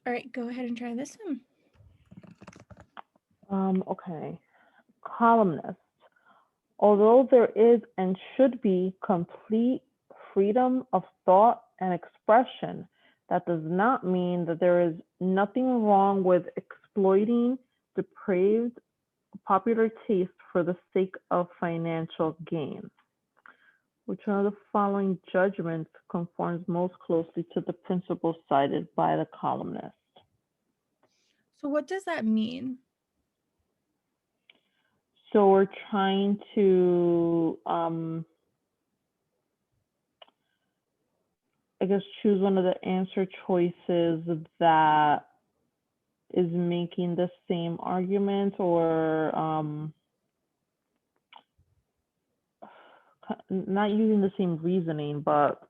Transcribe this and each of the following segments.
All right, go ahead and try this one. Okay. Columnist. Although there is and should be complete freedom of thought and expression, that does not mean that there is nothing wrong with exploiting depraved popular taste for the sake of financial gain. Which one of the following judgments conforms most closely to the principle cited by the columnist? So what does that mean? So we're trying to, I guess, choose one of the answer choices that is making the same argument or not using the same reasoning, but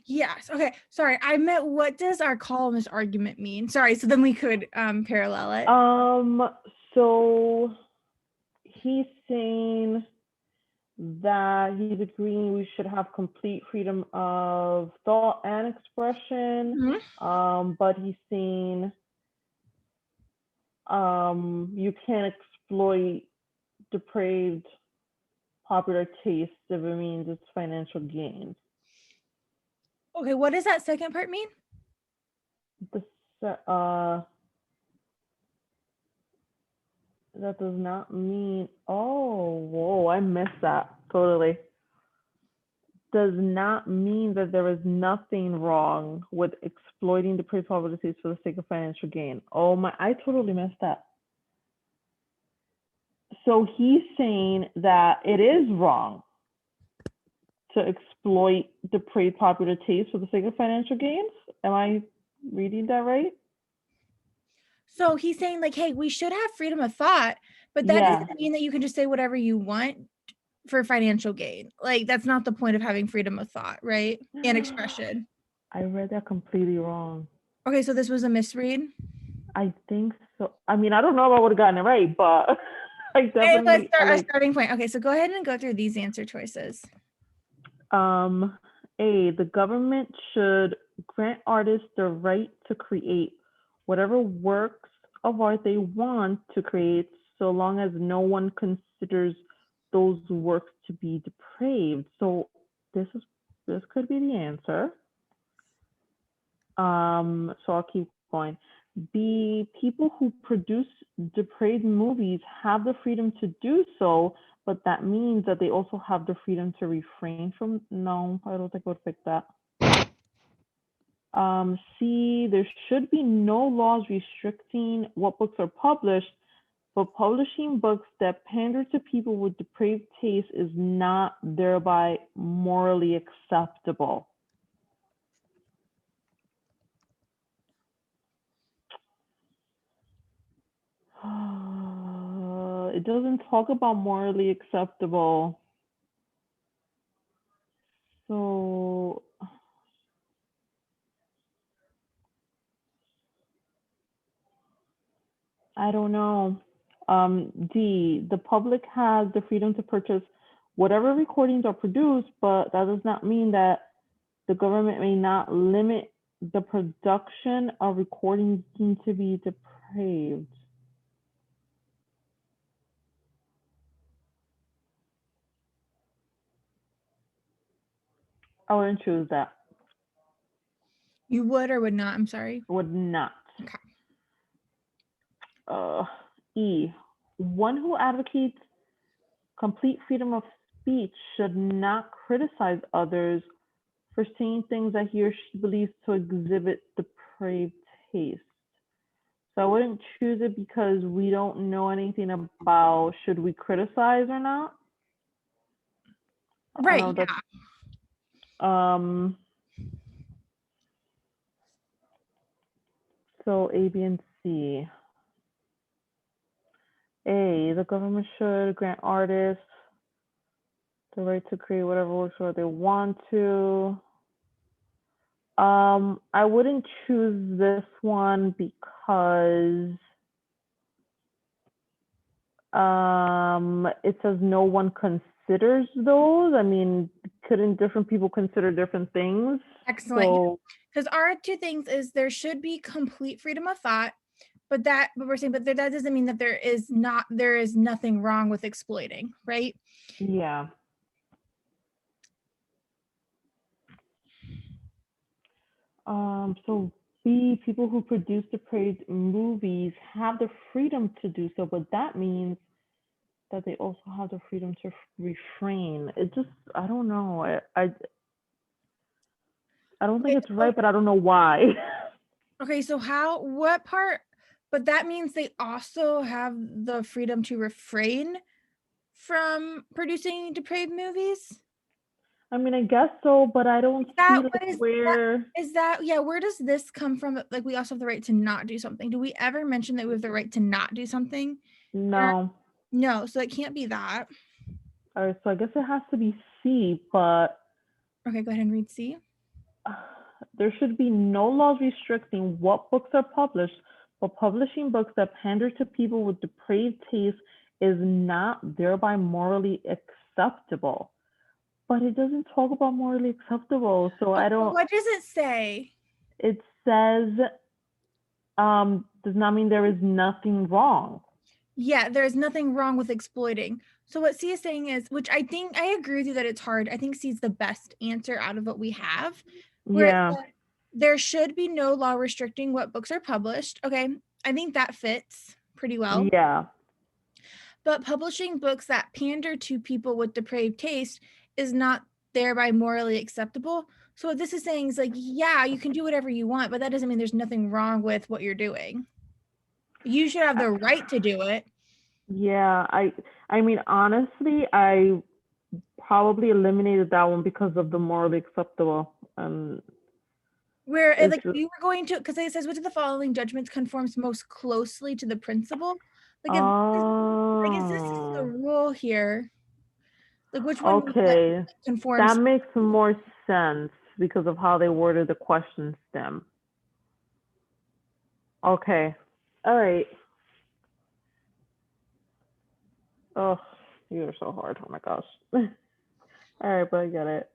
Yes. Okay. Sorry. I meant what does our columnist argument mean? Sorry. So then we could parallel it. so he's saying that he's agreeing we should have complete freedom of thought and expression. But he's saying you can't exploit depraved popular taste if it means it's financial gain. Okay. What does that second part mean? That does not mean, whoa, I missed that totally. Does not mean that there is nothing wrong with exploiting depraved popular taste for the sake of financial gain. Oh my, I totally missed that. So he's saying that it is wrong to exploit depraved popular taste for the sake of financial gains. Am I reading that right? So he's saying like, hey, we should have freedom of thought, but that doesn't mean that you can just say whatever you want for financial gain. Like that's not the point of having freedom of thought, right? And expression. I read that completely wrong. Okay, so this was a misread. I think so. I mean, I don't know if I would have gotten it right, but I Hey, let's definitely start a starting point. Okay, so go ahead and go through these answer choices. A, the government should grant artists the right to create whatever works of art they want to create, so long as no one considers those works to be depraved. So this could be the answer. So I'll keep going. B, people who produce depraved movies have the freedom to do so, but that means that they also have the freedom to refrain from. No, I don't think I would pick that. C, there should be no laws restricting what books are published, but publishing books that pander to people with depraved taste is not thereby morally acceptable. It doesn't talk about morally acceptable. So I don't know. D, the public has the freedom to purchase whatever recordings are produced, but that does not mean that the government may not limit the production of recordings deemed to be depraved. I wouldn't choose that. You would or would not? I'm sorry. Would not. Okay. E, one who advocates complete freedom of speech should not criticize others for saying things that he or she believes to exhibit depraved taste. So I wouldn't choose it because we don't know anything about should we criticize or not. Right. I know Yeah. So A, B, and C. A, the government should grant artists the right to create whatever works or they want to. I wouldn't choose this one because it says no one considers considers those. I mean, couldn't different people consider different things? Excellent. So Because our two things is there should be complete freedom of thought, but we're saying, but that doesn't mean that there is nothing wrong with exploiting, right? yeah. So B, people who produce depraved movies have the freedom to do so, but that means that they also have the freedom to refrain. It just, I don't know. I don't think it's right, but I don't know why. Okay, so what part, but that means they also have the freedom to refrain from producing depraved movies? I mean, I guess so, but I don't see like where. Yeah, where does this come from? Like, we also have the right to not do something. Do we ever mention that we have the right to not do something? No. No, so it can't be that. All right, so I guess it has to be C, but Okay, go ahead and read C. there should be no laws restricting what books are published, but publishing books that pander to people with depraved taste is not thereby morally acceptable. But it doesn't talk about morally acceptable, so I don't. What does it say? It says does not mean there is nothing wrong. Yeah, there's nothing wrong with exploiting. So what C is saying is, which I think I agree with you that it's hard. I think C is the best answer out of what we have. Where Yeah. there should be no law restricting what books are published. Okay, I think that fits pretty well. Yeah. But publishing books that pander to people with depraved taste is not thereby morally acceptable. So what this is saying is like, yeah, you can do whatever you want, but that doesn't mean there's nothing wrong with what you're doing. You should have the right to do it. Yeah. I mean, honestly, I probably eliminated that one because of the morally acceptable. Where It's like if you were going to, because it says which of the following judgments conforms most closely to the principle. Like if this is the oh, rule here, like which one would okay. That conforms? makes more sense because of how they worded the question stem. Okay. All right. Oh, you're so hard. Oh my gosh. All right, but I get it.